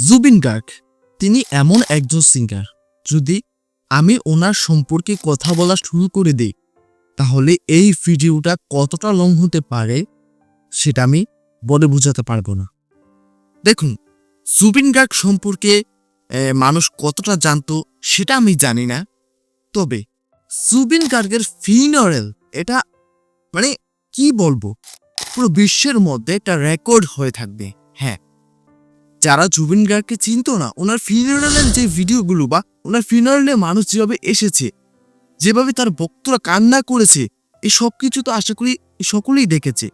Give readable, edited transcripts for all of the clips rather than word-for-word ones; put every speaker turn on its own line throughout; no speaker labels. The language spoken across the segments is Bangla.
জুবিন গার্গ তিনি এমন একজন সিঙ্গার, যদি আমি ওনার সম্পর্কে কথা বলা শুরু করে দিই তাহলে এই ভিডিওটা কতটা লং হতে পারে সেটা আমি বলে বোঝাতে পারবো না। দেখুন, জুবিন গার্গ সম্পর্কে মানুষ কতটা জানতো সেটা আমি জানি না, তবে জুবিন গার্গের ফিনারেল এটা মানে কি বলবো, পুরো বিশ্বের মধ্যে একটা রেকর্ড হয়ে থাকবে। হ্যাঁ, যারা জুবিন গার্গকে চিনতো না, ওনার ফিনারেলের যে ভিডিওগুলো বা ওনার ফিনারেলে মানুষ যেভাবে এসেছে, যেভাবে তার ভক্তরা কান্না করেছে, এই সব কিছু তো আশা করি সকলেই দেখেছে।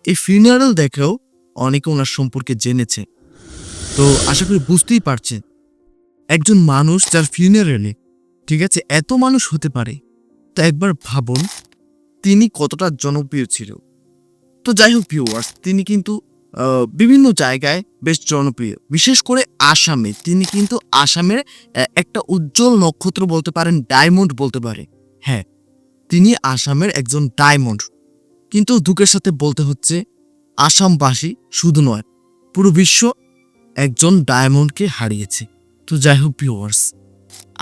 এই ফিনারেল দেখেও অনেকে ওনার সম্পর্কে জেনেছে। তো আশা করি বুঝতেই পারছেন একজন মানুষ যার ফিনারেলে ঠিক আছে এত মানুষ হতে পারে, তো একবার ভাবুন তিনি কতটা জনপ্রিয় ছিল। তো যাই হোক ভিউয়ার্স, তিনি কিন্তু বিভিন্ন জায়গায় বেশ জনপ্রিয়, বিশেষ করে আসামে। তিনি কিন্তু আসামের একটা উজ্জ্বল নক্ষত্র বলতে পারেন, ডায়মন্ড বলতে পারে। হ্যাঁ, তিনি আসামের একজন ডায়মন্ড। কিন্তু দুঃখের সাথে বলতে হচ্ছে আসামবাসী শুধু নয়, পুরো বিশ্ব একজন ডায়মন্ডকে হারিয়েছে। তো যাই হোক ভিউয়ার্স,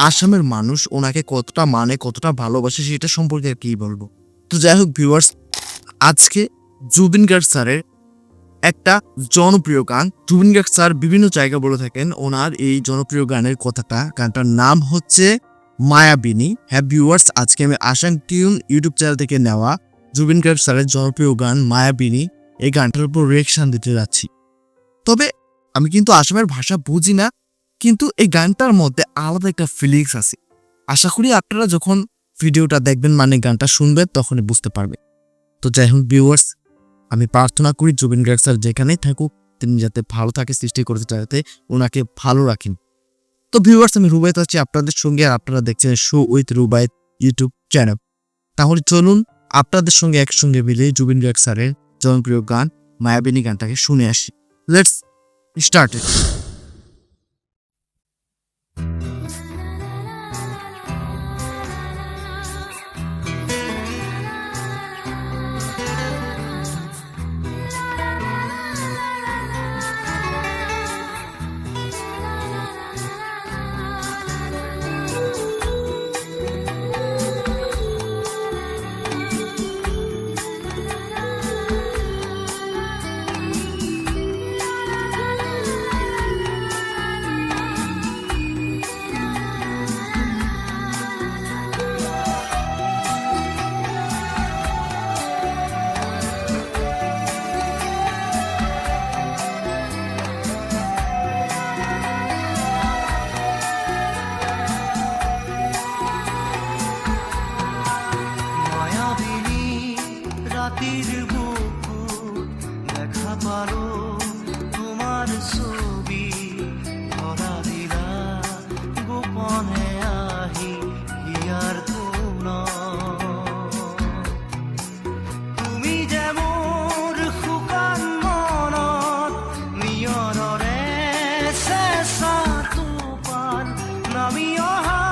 আসামের মানুষ ওনাকে কতটা মানে, কতটা ভালোবাসে সেটা সম্পর্কে আর কি বলবো। তো যাই হোক ভিউয়ার্স, আজকে জুবিন গার্গ স্যারের একটা জনপ্রিয় গান, জুবিন গার্গ স্যার বিভিন্ন জায়গায় বলে থাকেন ওনার এই জনপ্রিয় গানের কথাটা। গানটার নাম হচ্ছে মায়াবিনী। হ্যাঁ ভিউয়ার্স, আজকে আমি আসাম টিউন ইউটিউব চ্যানেল থেকে নেওয়া জুবিন গার্গ স্যারের জনপ্রিয় গান মায়াবিনী, এই গানটার উপর রিঅ্যাকশন দিতে যাচ্ছি। তবে আমি কিন্তু আসামের ভাষা বুঝি না, কিন্তু এই গানটার মধ্যে আলাদা একটা ফিলিংস আছে। আশা করি আপনারা যখন ভিডিওটা দেখবেন, মানে গানটা শুনবেন, তখনই বুঝতে পারবে। তো যাই হোক ভিউয়ার্স, আমি প্রার্থনা করি জুবিন গার্গ স্যার যেখানেই থাকুক তিনি যাতে ভালো থাকে, সৃষ্টি করতে যাতে ওনাকে ভালো রাখেন। তো ভিউয়ার্স, আমি রুবাইত আছি আপনাদের সঙ্গে, আর আপনারা দেখছেন শো উইথ রুবাইত ইউটিউব চ্যানেল। তাহলে চলুন আপনাদের সঙ্গে একসঙ্গে মিলে জুবিন গার্গ স্যারের জনপ্রিয় গান মায়াবিনী গানটাকে শুনে আসি। Let's start it.
রাতের বুকুর দেখা পারো তোমার ছবি ধরা দিলা গোপনে আহি হিয়ার কোন তুমি যে মোর শুকান মনত নিয়ৰৰে চেঁচা টোপাল নামি অহা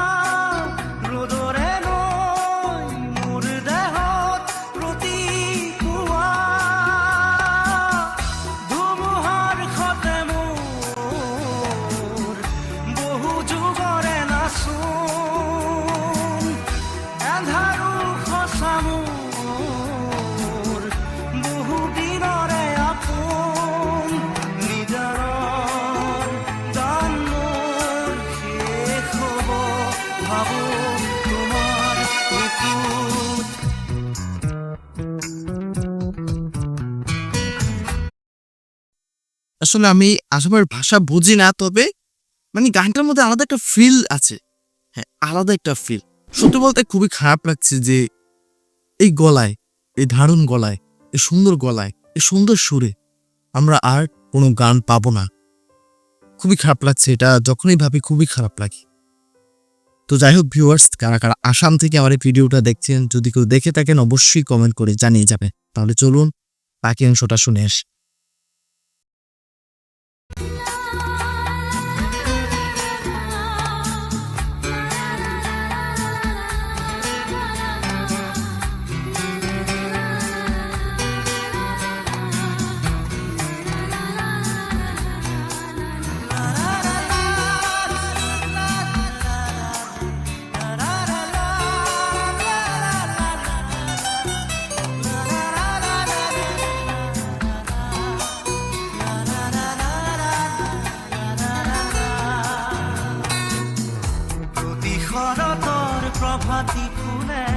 ৰ'দৰে নৈ মোৰ দেহত প্ৰতিপুৱা ধুমুহাৰ সতে মোৰ বহু যুগৰে নাচোন এন্ধাৰো সঁচা মোৰ বহু দিনৰে আপোন নিদাৰৰ গান মোৰ শেষ হ'ব ভাবো তোমাৰ বুকুত।
আসলে আমি আসামের ভাষা বুঝি না, তবে মানে গানটার মধ্যে আলাদা একটা ফিল আছে। হ্যাঁ, আলাদা একটা ফিল। সত্যি বলতে খুবই খারাপ লাগছে যে এই গলায়, এই দারুণ গলায়, এই সুন্দর গলায়, এই সুন্দর সুরে আমরা আর কোনো গান পাবো না। খুবই খারাপ লাগছে, এটা যখনই ভাবি খুবই খারাপ লাগে। তো যাই হোক ভিউয়ার্স, কারা কারা আসাম থেকে আমার এই ভিডিওটা দেখছেন, যদি কেউ দেখে থাকেন অবশ্যই কমেন্ট করে জানিয়ে যাবে। তাহলে চলুন বাকি অংশটা শুনে আসি।
la la হাতি খুলে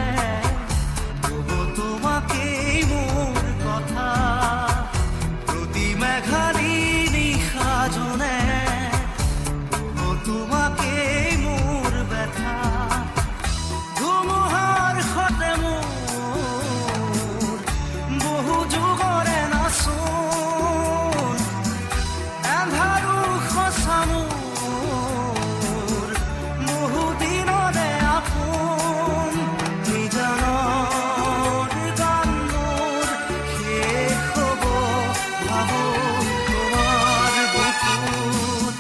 তবু তোমাকে মোর কথা প্রতি মেঘালি নিশা জনে তবু তোমাকে মোর ব্যথা ধুমুহাৰ সতে মোৰ বহু যুগৰে নাচোন এন্ধাৰো সঁচা মোৰ বহু দিনৰে আপোন নিজানৰ গান মোৰ শেষ হ'ব ভাবো তোমাৰ বুকুত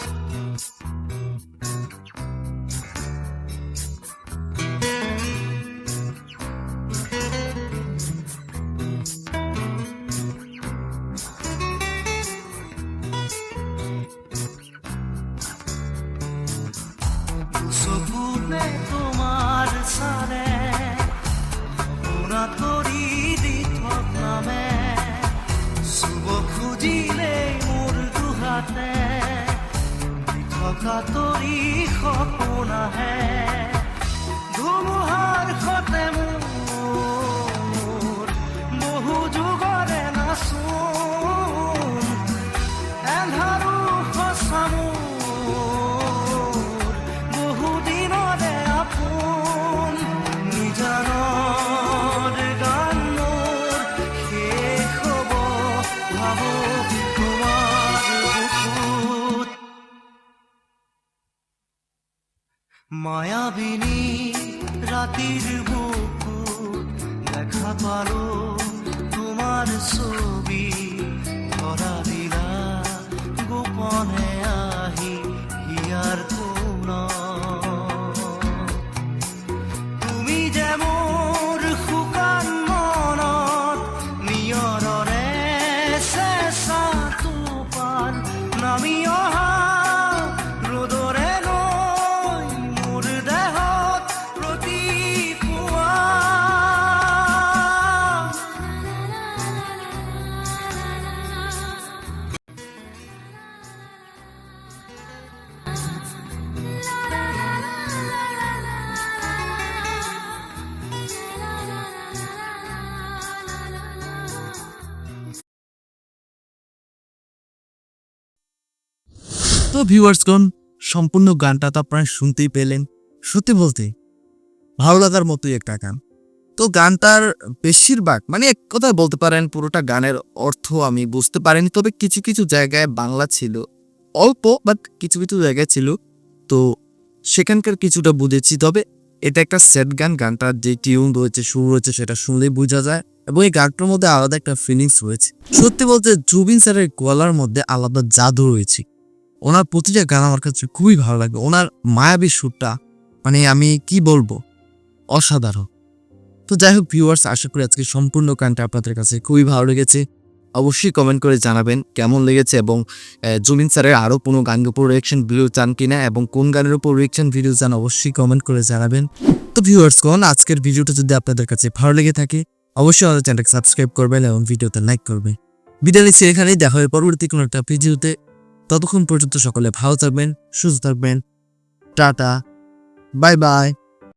চকুতে তোমাৰ চালে সপোনা তৰি দি থকামে চুব খুজিলেই মোৰ দুহাতে দি থকা তৰি সপোন আহে ধুমুহাৰ সতে মোৰ বহু যুগৰে নাচোন এন্ধাৰো সঁচা মোৰ বহু দিনৰে আপোন নিজানৰ গান মোৰ শেষ হ'ব ভাবো তোমাৰ বুকুত মায়াবিনী ৰাতিৰ বুকুত দেখা পালো তোমাৰ ছবি ধৰা দিলা গোপনে আহি হিয়াৰ কোণত তুমি যে মোৰ শুকান মনত নিয়ৰৰে চেঁচা টোপাল নামি অহা ৰ'দৰে নৈ মোৰ দেহত প্ৰতিপুৱা
তো ভিউয়ার্সগণ, সম্পূর্ণ গানটা তো আপনারা শুনতেই পেলেন। সত্যি বলতে ভালো লাগার মতোই একটা গান। তো গানটার বেশিরভাগ মানে এক কথায় বলতে পারেন পুরোটা গানের অর্থ আমি বুঝতে পারিনি, তবে কিছু কিছু জায়গায় বাংলা ছিল, অল্প বাট কিছু কিছু জায়গায় ছিল, তো সেখানকার কিছুটা বুঝেছি। তবে এটা একটা স্যাড গান, গানটার যে টিউন রয়েছে, সুর রয়েছে, সেটা শুনলেই বোঝা যায় এবং এই গানটার মধ্যে আলাদা একটা ফিলিংস রয়েছে। সত্যি বলতে জুবিন স্যারের গলার মধ্যে আলাদা জাদু রয়েছে। ওনার প্রতিটা গান আমার কাছে খুবই ভালো লাগে। ওনার মায়াবী সুরটা মানে আমি কি বলবো, অসাধারণ। তো যাই হোক ভিউয়ার্স, আশা করি আজকে সম্পূর্ণ গানটা আপনাদের কাছে খুবই ভালো লেগেছে। অবশ্যই কমেন্ট করে জানাবেন কেমন লেগেছে এবং জুবিন স্যারের আরও কোনো গানের উপর রিয়েকশন ভিডিও চান কিনা এবং কোন গানের উপর রিয়েকশন ভিডিও চান অবশ্যই কমেন্ট করে জানাবেন। তো ভিউয়ার্সগণ, আজকের ভিডিওটা যদি আপনাদের কাছে ভালো লেগে থাকে অবশ্যই আমাদের চ্যানেলকে সাবস্ক্রাইব করবেন এবং ভিডিওতে লাইক করবেন। বিদায় নিচ্ছি এখানেই, দেখা হবে পরবর্তী কোনো একটা ভিডিওতে। ততক্ষণ পর্যন্ত সকলে ভালো থাকবেন, সুস্থ থাকবেন। Tata, bye bye.